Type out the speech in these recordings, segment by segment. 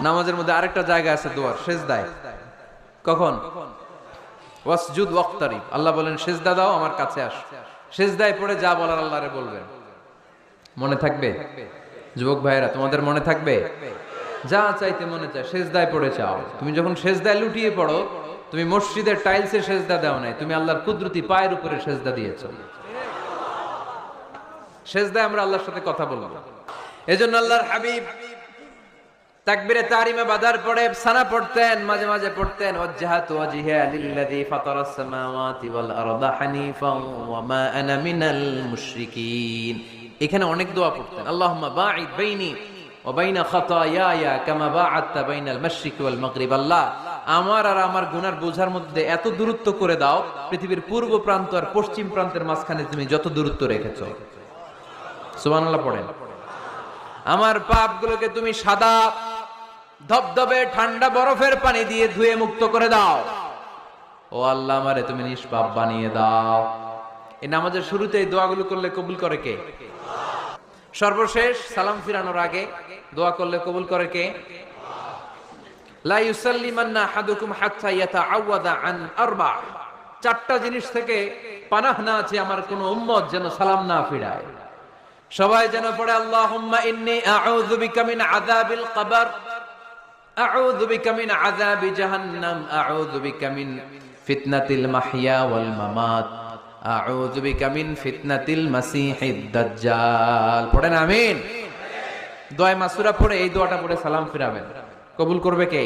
নামাজের মধ্যে আরেকটা জায়গা আছে দোয়ার, সেজদায়। কখন? ওয়াসজুদ ওয়াক্তারিব, আল্লাহ বলেন সেজদা দাও, আমার কাছে আসো। সেজদায় পড়ে যা বলার আল্লাহরে বলবেন। মনে থাকবে যুবক ভাইয়েরা? তোমাদের মনে থাকবে? যা চাইতে মনে চায় সেজদায় পড়ে চাও। তুমি যখন সেজদায় লুটিয়ে পড়ো, তুমি মসজিদের টাইলসে সেজদা দাও নাই, তুমি আল্লাহর কুদরতি পায়ের উপরে সেজদা দিয়েছো। সেজদায় আমরা আল্লাহর সাথে কথা বলবো। এজন্য আল্লাহর হাবিব তাকবীরে তাহরিমে বাদার পড়ে সানা পড়তেন, মাঝে মাঝে পড়তেন ওয়াজহাতু ওয়াজহিয়া লিল্লাযী ফাতারাস সামাওয়াতি ওয়াল আরদা হানিফান ওয়া মা আনা মিনাল মুশরিকিন। এখানে অনেক দোয়া পড়তেন। আল্লাহুম্মা বাঈদ বাইনি ওয়া বাইনা খাতায়ায়া কামা বাআদতা বাইনাল মাশরিকি ওয়াল মাগরিব। আল্লাহ, আমার আর আমার গুনার বোঝার মধ্যে এত দূরত্ব করে দাও, পৃথিবীর পূর্ব প্রান্ত আর পশ্চিম প্রান্তের মাঝখানে তুমি যত দূরত্ব রেখেছো। সুবহানাল্লাহ পড়েন। আমার পাপগুলোকে তুমি সাদা ধবধবে ঠান্ডা বরফের পানি দিয়ে ধুয়ে মুক্ত করে দাও। ও আল্লাহ, আমারে তুমি নিষ্পাপ বানিয়ে দাও। এই নামাজের শুরুতে এই দোয়াগুলো করলে কবুল করে কে? সর্বশেষ সালাম ফিরানোর আগে দোয়া করলে কবুল করে কে? লা ইউসাল্লিমান্না আহাদুকুম হাত্তা ইয়াতাআওয়াদা আন আরবা। চারটা জিনিস থেকে পানাহ না আছে আমার কোন উম্মত যেন সালাম না ফিরায়। সবাই যেন পড়ে আল্লাহুম্মা ইন্নী আউযু বিকা মিন আযাবিল কবর, আউযু বিকা মিন আযাবি জাহান্নাম, আউযু বিকা মিন ফিতনাতিল মাহইয়া ওয়াল মামাত, আউযু বিকা মিন ফিতনাতিল মাসিহিদ দাজ্জাল। পড়েন আমিন। দোয়া মাসুরা পড়ে এই দোয়াটা পড়ে সালাম ফিরাবেন। কবুল করবে কে?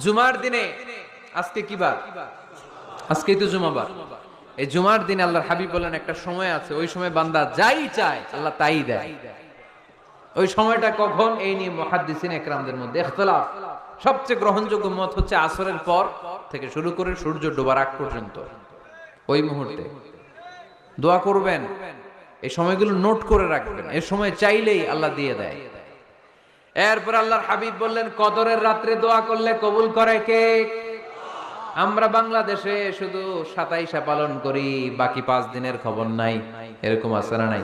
জুমার দিনে, আজকে কি বার? আজকেই তো জুমাবার। এই জুমার দিনে আল্লাহর হাবিব বলেন একটা সময় আছে, ওই সময় বান্দা যাই চায় আল্লাহ তাই দেয়। ওই সময়টা কখন? এই নিয়ে মুহাদ্দিসিন ইকরামদের মধ্যে ইখতিলাফ। সবচেয়ে গ্রহণযোগ্য মত হচ্ছে আসরের পর থেকে শুরু করে সূর্য ডোবার আগ পর্যন্ত। ওই মুহূর্তে দোয়া করবেন, এই সময়গুলো নোট করে রাখবেন। এই সময় চাইলেই আল্লাহ দিয়ে দেয়। এরপর আল্লাহর হাবিব বললেন কদরের রাত্রে দোয়া করলে কবুল করে কে? আমরা বাংলাদেশে শুধু 27 পালন করি, বাকি 5 দিনের খবর নাই। এরকম আছে না নাই?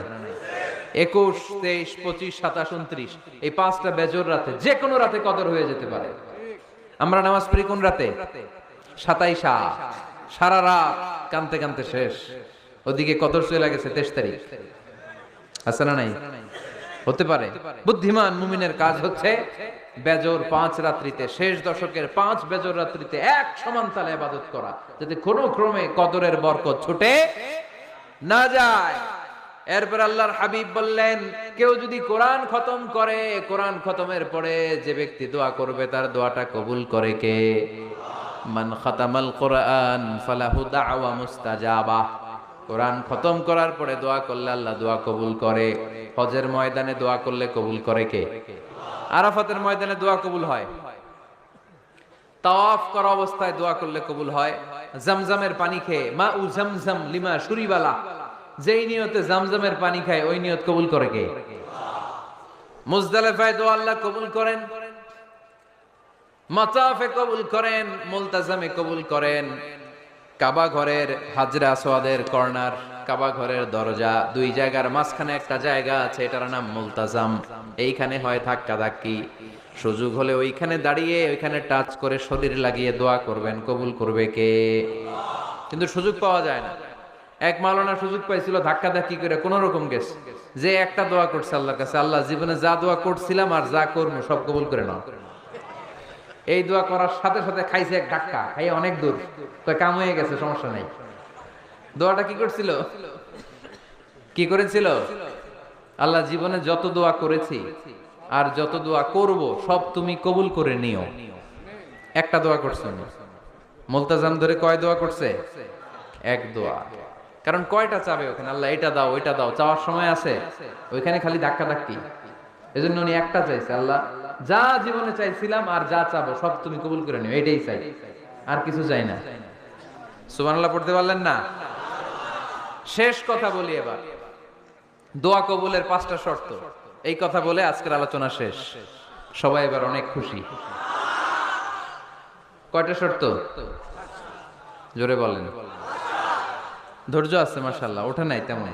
21, 23, 25, 27, 29 এই 5টা বেজর রাতে, যে কোনো রাতে কদর হয়ে যেতে পারে। আমরা নামাজ পড়ি কোন রাতে? 27। সারা রাত কানতে কানতে শেষ, ওদিকে কদর চলে গেছে 23 তারিখ। আছে না নাই? হতে পারে। বুদ্ধিমান মুমিনের কাজ হচ্ছে বেজর 5 রাত্রিতে, শেষ দশকের 5 বেজর রাত্রিতে এক সমান তালে ইবাদত করা, যাতে কোনো ক্রমে কদরের বরকত ছুটে না যায়। এরপর আল্লাহর হাবিব বললেন কেউ যদি কোরআন খতম করে, কোরআন খতমের পরে যে ব্যক্তি দোয়া করবে তার দোয়াটা কবুল করে কে? মান খাতামাল কোরআন ফালাহু দাওয়া মুস্তাজাবা। কোরআন খতম করার পরে দোয়া করলে আল্লাহ দোয়া কবুল করে। হজের ময়দানে দোয়া করলে কবুল করে কে? আরাফাতের ময়দানে দোয়া কবুল হয়। তাওয়াফ করা অবস্থায় দোয়া করলে কবুল হয়। জামজামের পানি খেয়ে মা উ জামজাম লিমা শুরিবালা, যেই নিয়তে জামজামের পানি খায় ওই নিয়ত কবুল করে কে? মুজদালিফায় দোয়া আল্লাহ কবুল করেন, মাতাফে কবুল করেন, মুলতাজামে কবুল করেন। কাবা ঘরের হাজরা আসওয়াদের কর্নার, কাবা ঘরের দরজা, দুই জায়গার মাঝখানে একটা জায়গা আছে, এটার নাম মুলতাজাম। এইখানে হয় ধাক্কা ধাক্কি। সুযোগ হলে ওইখানে দাঁড়িয়ে ওইখানে টাচ করে শরীর লাগিয়ে দোয়া করবেন, কবুল করবে কে? কিন্তু সুযোগ পাওয়া যায় না। এক মাওলানা সুযোগ পাইছিল, ধাক্কা ধাক্কি করে কোন রকম গেছে, যে একটা দোয়া করছে আল্লাহর কাছে, আল্লাহ জীবনে যা দোয়া করছিলাম আর যা করবো সব কবুল করে নাও। এই দোয়া করার সাথে সাথে খাইছে এক ধাক্কা, খাইয়ে অনেক দূর, তো কাম হয়ে গেছে, সমস্যা নাই। দোয়াটা কি করছিল? কি করেছিল? আল্লাহ জীবনে যত দোয়া করেছি আর যত দোয়া করব সব তুমি কবুল করে নিও। একটা দোয়া করছেন। মুলতাজাম ধরে কয় দোয়া করছে? এক দোয়া। কারণ কয়টা চাবে ওখানে? আল্লাহ এটা দাও ওইটা দাও, চাওয়ার সময় আছে? ওইখানে খালি ধাক্কা ধাক্কি। এজন্য উনি একটা চাইছে, আল্লাহ যা জীবনে চাইছিলাম আর যা চাবো সব তুমি কবুল করে নিও, এটাই চাই, আর কিছু চাই না। সুবহানাল্লাহ পড়তে পারলেন না? শেষ কথা বলি এবার, দোয়া কবুলের 5টা শর্ত। এই কথা বলে আজকের আলোচনা শেষ। সবাই এবার অনেক খুশি। কয়টা শর্ত? জোরে বলেন। ধৈর্য আছে মাশাআল্লাহ, ওঠে নাই তেমন।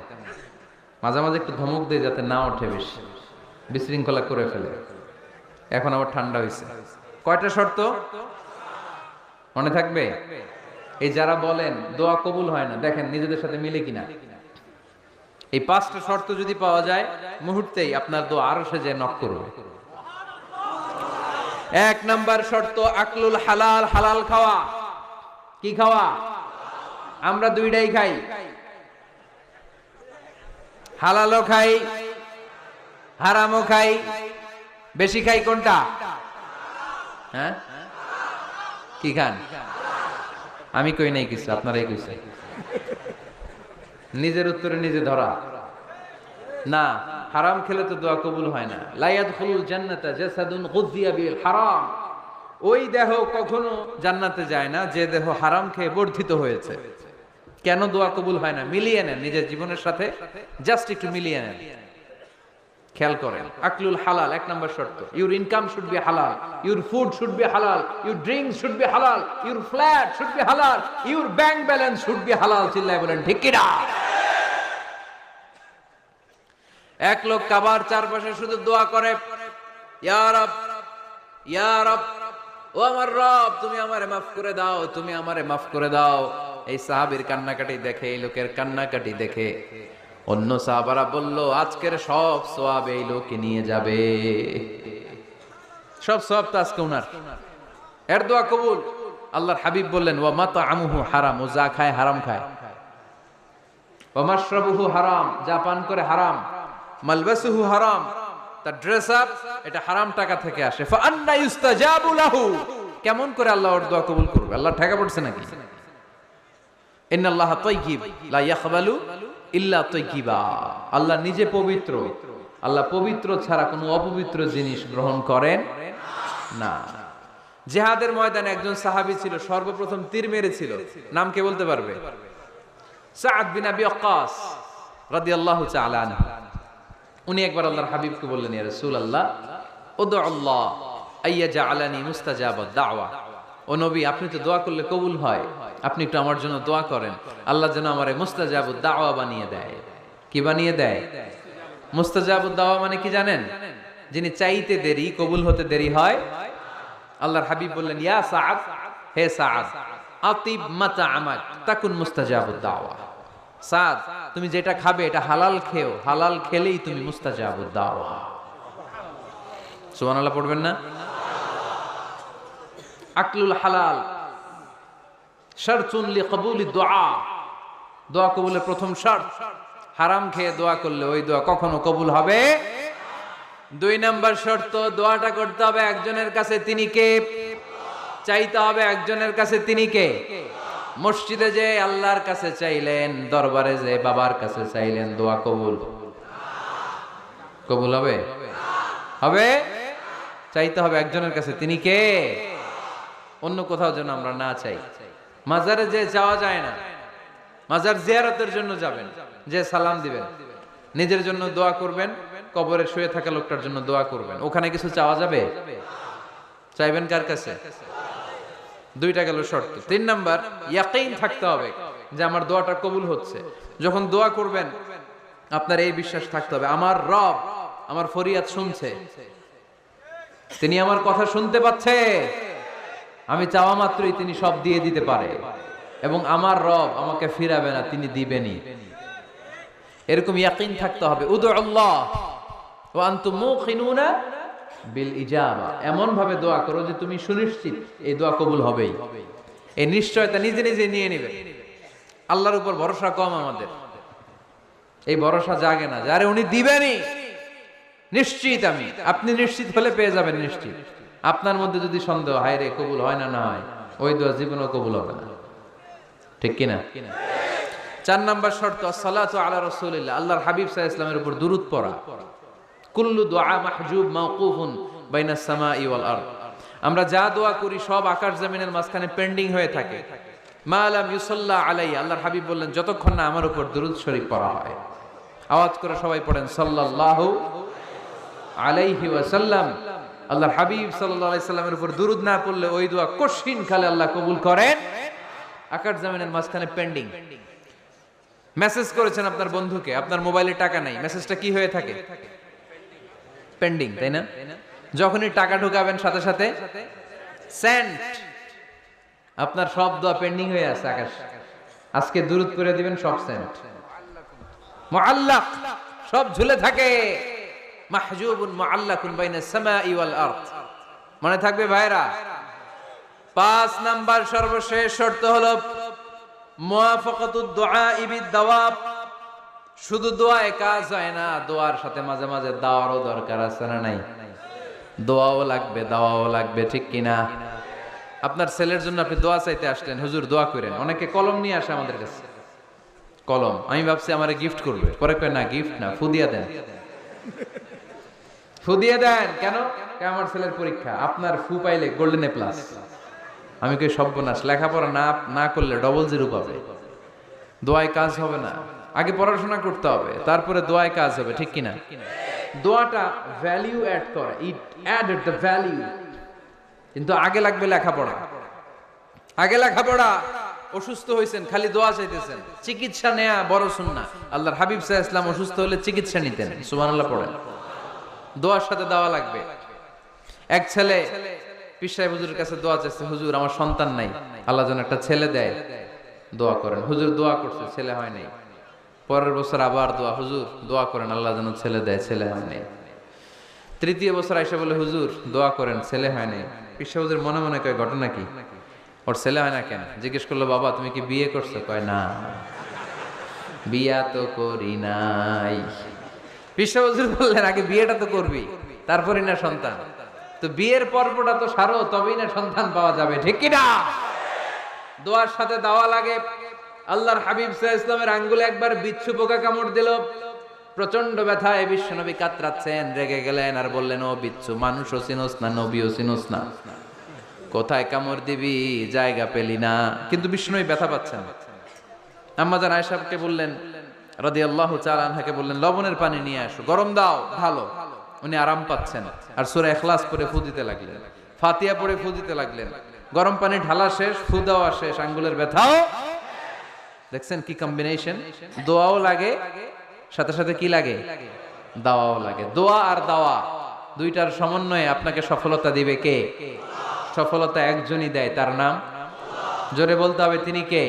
মাঝে মাঝে একটু ধমক দিয়ে যাতে না ওঠে, বেশি বিশৃঙ্খলা করে ফেলে। এখন আবার ঠান্ডা হয়েছে। কয়টা শর্ত মনে থাকবে? এই যারা বলেন দোয়া কবুল হয় না, দেখেন নিজেদের সাথে মিলে কিনা। এই 5টা শর্ত যদি পাওয়া যায়, মুহূর্তেই আপনার দোয়া আরশে যে নক করবে। 1 নাম্বার শর্ত আকলুল হালাল, হালাল খাওয়া। কি খাওয়া? আমরা দুইটাই খাই, হালালও খাই হারামও খাই। বেশি খাই কোনটা? হ্যাঁ, কি খান? আমি কই নাই কিছু, আপনারাই কইছেন। নিজের উত্তরে নিজে ধরা না। হারাম খেলে তো দোয়া কবুল হয় না। লা ইয়াদখুলুল জান্নাতা জাসাদুন গুযিয়া বিল হারাম। ওই দেহ কখনো জান্নাতে যায় না যে দেহ হারাম খেয়ে বর্ধিত হয়েছে। কেন দোয়া কবুল হয় না? মিলিয়ে নেন নিজের জীবনের সাথে, জাস্ট একটু মিলিয়ে নেন, খেয়াল করেন। আকলুল হালাল 1 নাম্বার শর্ত। ইউর ইনকাম শুড বি হালাল, ইউর ফুড শুড বি হালাল, ইউর ড্রিঙ্কস শুড বি হালাল, ইউর ফ্ল্যাট শুড বি হালাল, your bank balance should be হালাল। চিল্লায় বলেন ঠিক কি না? এক লোক কাবার চারপাশে শুধু দোয়া করে, ইয়া রব, ইয়া রব, ও আমার রব, তুমি আমারে মাফ করে দাও, তুমি আমারে মাফ করে দাও। এই সাহাবীর কান্নাকাটি দেখে, এই লোকের কান্নাকাটি দেখে অন্য সাহাবারা বলল, আজকের সব সওয়াব এই লোকে নিয়ে যাবে। সব সওয়াব তো আজকে উনার। এর দোয়া কবুল। আল্লাহর হাবিব বললেন, ওয়া মাতআমুহু হারাম, ও যা খায় হারাম খায়। ওয়া মাশরাবুহু হারাম, যা পান করে হারাম। মালবাসুহু হারাম, তার ড্রেস আপ এটা হারাম টাকা থেকে আসে। ফা আন্না ইউস্তাজাবু লাহু, কেমন করে আল্লাহ ওর দোয়া কবুল করবে? আল্লাহ ঠেকা পড়ছে নাকি? ইন্নাল্লাহা তাইয়্যিব লা ইয়াকবালু ইল্লা তাইয়্যিবা। আল্লাহ নিজে পবিত্র, আল্লাহ পবিত্র ছাড়া কোনো অপবিত্র জিনিস গ্রহণ করেন না। জিহাদের ময়দানে একজন সাহাবী ছিল, সর্বপ্রথম তীর মেরেছিল। নাম কে বলতে পারবে? সাআদ বিন আবি ওয়াক্কাস রাদিয়াল্লাহু তাআলা আনহু। উনি একবার আল্লাহর হাবিবকে বললেন, ইয়া রাসূলুল্লাহ, উদউ আল্লাহ আইয়াজআলানি মুস্তাজাবাদ দাওয়া। ও নবী, আপনি তো দোয়া করলে কবুল হয়, আপনি একটু আমার জন্য দোয়া করেন, আল্লাহ যেন আমারে মুস্তাজাবুদ দাওয়া বানিয়ে দেয়। কি বানিয়ে দেয়? মুস্তাজাবুদ দাওয়া মানে কি জানেন? যিনি চাইতে দেরি, কবুল হতে দেরি হয়। আল্লাহর হাবিব বললেন, ইয়া সাআদ, হে সাআদ, আতিব মাতআমাক তাকুন মুস্তাজাবুদ দাওয়া। সাদ, তুমি যেটা খাবে এটা হালাল খেও, হালাল খেলেই তুমি মুস্তাজাবুদ দাওয়া। সুবহানাল্লাহ পড়বেন না? আকলুল হালাল শারতুন লিকবুলি দুআ, দোয়া কবুলের প্রথম শর্ত। হারাম খেয়ে দোয়া করলে ওই দোয়া কখনো কবুল হবে। 2 নাম্বার শর্ত, দোয়াটা করতে হবে একজনের কাছে, তিনি কে? চাইতে হবে একজনের কাছে, তিনি কে? মসজিদে যে আল্লাহর কাছে চাইলেন, দরবারে যে বাবার কাছে চাইলেন, দোয়া কবুল কবুল হবে? হবে? চাইতে হবে একজনের কাছে, তিনি কে? অন্য কোথাও যেন আমরা না চাই। মাজারে যে যাওয়া যায় না, মাজার জিয়ারতের জন্য যাবেন, যে সালাম দিবেন, নিজের জন্য দোয়া করবেন, কবরে শুয়ে থাকা লোকটার জন্য দোয়া করবেন। ওখানে কিছু চাওয়া যাবে? চাইবেন কার কাছে? 2টা গেল শর্ত। 3 নাম্বার, ইয়াকিন থাকতে হবে যে আমার দোয়াটা কবুল হচ্ছে। যখন দোয়া করবেন আপনার এই বিশ্বাস থাকতে হবে, আমার রব আমার ফরিয়াদ শুনছে, তিনি আমার কথা শুনতে পাচ্ছে, আমি চাওয়া মাত্রই তিনি সব দিয়ে দিতে পারে, এবং আমার রব আমাকে ফিরাবে না, তিনি দিবেনই। এরকম ইয়াকিন থাকতে হবে। উদু আল্লাহ ওয়া আনতুম মুকিনুনা বিল ইজাবা, এমন ভাবে দোয়া করো যে তুমি সুনিশ্চিত এই দোয়া কবুল হবেই। এই নিশ্চয়তা নিজে নিজে নিয়ে নেবে। আল্লাহর উপর ভরসা কম আমাদের, এই ভরসা জাগে না যারে উনি দিবেনই, নিশ্চিত আমি। আপনি নিশ্চিত হলে পেয়ে যাবেন নিশ্চিত। আপনার মধ্যে যদি সন্দেহ, হায় রে কবুল হয় না, না হয়, ওই দোয়া জীবনেও কবুল হবে না। ঠিক কিনা? 4 নাম্বার শর্ত, আসসালাতু আলা রাসূলিল্লাহ, আল্লাহর হাবিব সাল্লাল্লাহু আলাইহি ওয়াসাল্লামের উপর দুরূদ পড়া। কুল্লু দুআ মাহজুব মাওকুফুন বাইনাস সামাই ওয়াল আরদ, আমরা যা দোয়া করি সব আকাশ জমিনের মাঝখানে পেন্ডিং হয়ে থাকে। মা লাম ইউসাল্লা আলাইহি, আল্লাহর হাবিব বললেন যতক্ষণ না আমার উপর দুরূদ শরীফ পড়া হয়। আওয়াজ করে সবাই পড়েন সাল্লাল্লাহু আলাইহি ওয়াসাল্লাম। আল্লাহর হাবিব সাল্লাল্লাহু আলাইহি সাল্লামের উপর দুরূদ না পড়লে ওই দোয়া কঠিন কালে আল্লাহ কবুল করেন। আকাশ জমিনের মাঝখানে পেন্ডিং। মেসেজ করেছেন আপনার বন্ধুকে, আপনার মোবাইলে টাকা নাই, মেসেজটা কি হয়ে থাকে? পেন্ডিং, তাই না? যখনই টাকা ঢুকাবেন সাথে সাথে সেন্ট, আপনার সব দোয়া পেন্ডিং হয়ে আছে আকাশ। আজকে দুরূদ করে দিবেন, সব সেন্ট মুআল্লাক, সব ঝুলে থাকে। মাহজুবুন মুআল্লাকুন বাইনাস সামাই ওয়াল আরদ। মনে থাকবে ভাইরা। 5 নাম্বার সর্বশেষ শর্ত হলো মুওয়াফাকাতুদ দুআ বিদ দাওয়াব। শুধু দোয়ায় কাজ হয় না, দোয়ার সাথে মাঝে মাঝে দাওয়ারও দরকার আছে না নাই? দোয়াও লাগবে, দাওয়াও লাগবে, ঠিক কিনা? আপনার ছেলের জন্য আপনি দোয়া চাইতে আসলেন, হুজুর দোয়া করেন। অনেকে কলম নিয়ে আসে আমাদের কাছে, কলম। আমি ভাবছি আমারে গিফট করবে, পরে কয় না গিফট না, ফু দিয়ে দেন। ফু দিয়ে দেন কেন? আমার ছেলের পরীক্ষা, আপনার ফু পাইলে গোল্ডেন এ প্লাস। আমি কই সর্বনাশ, লেখাপড়া না করলে ডবল জিরো পাবে, দোয়ায় কাজ হবে না। আগে পড়াশোনা করতে হবে, তারপরে দোয়ায় কাজ হবে, ঠিক কিনা? দোয়াটা ভ্যালু অ্যাড করে, ইট অ্যাডেড দ্য ভ্যালু। কিন্তু আগে লাগবে লেখাপড়া, আগে লেখাপড়া। অসুস্থ হয়েছেন, খালি দোয়া চাইতেছেন। চিকিৎসা নেয়া বড় সুন্নাহ। আল্লাহর হাবিব সাল্লাল্লাহু আলাইহি ওয়াসাল্লাম অসুস্থ হলে চিকিৎসা নিতেন। সুবহানাল্লাহ পড়েন। দোয়ার সাথে দাওয়া লাগবে। এক ছেলে পীর সাহেব হুজুরের কাছে দোয়া চাইছে, হুজুর আমার সন্তান নাই, আল্লাহ যেন একটা ছেলে দেয়, দোয়া করেন। হুজুর দোয়া করছে, ছেলে হয় নাই। পরের বছর আবার দোয়া, হুজুর দোয়া করেন আল্লাহ যেন ছেলে দেয়, ছেলে হয় নাই। তৃতীয় বছর আইসা বলে, হুজুর দোয়া করেন, ছেলে হয় নাই। পীর সাহেব হুজুর মনে মনে কয় ঘটনা কি, ওর ছেলে হয় না কেন? জিজ্ঞেস করলো, বাবা তুমি কি বিয়ে করছো? কয় না, বিয়া তো করি নাই। পীর সাহেব হুজুর বললেন, আগে বিয়েটা তো করবি, তারপরই না সন্তান। তো বিয়ের পর্বটা তো সারো, তবেই না সন্তান পাওয়া যাবে, ঠিক কি না? দোয়ার সাথে দাওয়া লাগে। আল্লাহর হাবিব সাল্লাল্লাহু আলাইহি ওয়াসাল্লামের আঙ্গুলে একবার বিচ্ছু পোকা কামড় দিল। প্রচন্ড ব্যথায় বিশ্বনবী কাতরাচ্ছেন, রেগে গেলেন আর বললেন, ও বিচ্ছু, মানুষও চিনোস না, নবীও চিনোস না, কোথায় কামড় দিবি, জায়গা পেলি না। কিন্তু বিশ্বনবী ব্যথা পাচ্ছেন। আম্মা জান আয়েশাকে বললেন রাদিয়াল্লাহু তাআলা আনহাকে বললেন, লবণের পানি নিয়ে আসো, গরম দাও, ঢালো। উনি আরাম পাচ্ছেন। আর সূরা ইখলাস পড়ে ফু দিতে লাগলেন, ফাতিহা পড়ে ফু দিতে লাগলেন। গরম পানি ঢালা শেষ, ফু দেওয়া শেষ, আঙ্গুলের ব্যথাও। দেখছেন কি কম্বিনেশন? দোয়াও লাগে, সাথে সাথে কি লাগে, দাওয়াও লাগে। দোয়া আর দাওয়া দুইটার সমন্বয়ে আপনাকে সফলতা দিবে কে? সফলতা একজনই দেয়, তার নাম, জোরে বলতে হবে, তিনি কে?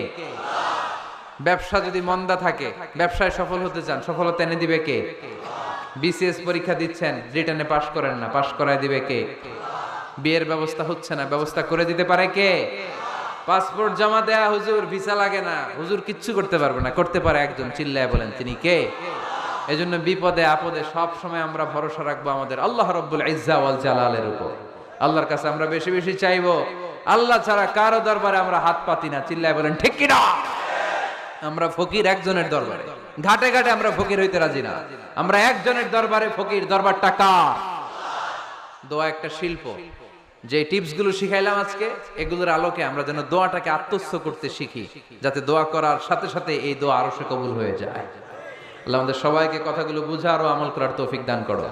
ব্যবসা যদি মন্দা থাকে, ব্যবসায় সফল হতে চান, সফলতা এনে দিবে কে? বিসিএস পরীক্ষা দিচ্ছেন, রিটেনে পাশ করেন না, পাশ করায় দিবে কে? বিয়ের ব্যবস্থা হচ্ছে না, ব্যবস্থা করে দিতে পারে কে? পাসপোর্ট জমা দেয়া, হুজুর ভিসা লাগে না, হুজুর কিচ্ছু করতে পারবে না, করতে পারে একজন, চিল্লায় বলেন তিনি কে? এজন্য বিপদে আপদে সব সময় আমরা ভরসা রাখবো আমাদের আল্লাহ রাব্বুল ইজ্জা ওয়াল জালালের উপর। আল্লাহর কাছে আমরা বেশি বেশি চাইবো। আল্লাহ ছাড়া কারো দরবারে আমরা হাত পাতি না, চিল্লায় বলেন ঠিক কি না? আমরা ফকির একজনের দরবারে, ঘাটে ঘাটে আমরা ফকির হইতে রাজি না, আমরা একজনের দরবারে ফকির। দরবারটা কার? দোয়া একটা শিল্প। যে টিপস গুলো শিখাইলাম আজকে, এগুলোর আলোকে আমরা যেন দোয়াটাকে আত্মস্থ করতে শিখি, যাতে দোয়া করার সাথে সাথে এই দোয়া আরো সে কবুল হয়ে যায়। আল্লাহ আমাদের সবাইকে কথাগুলো বুঝার ও আমল করার তৌফিক দান করো।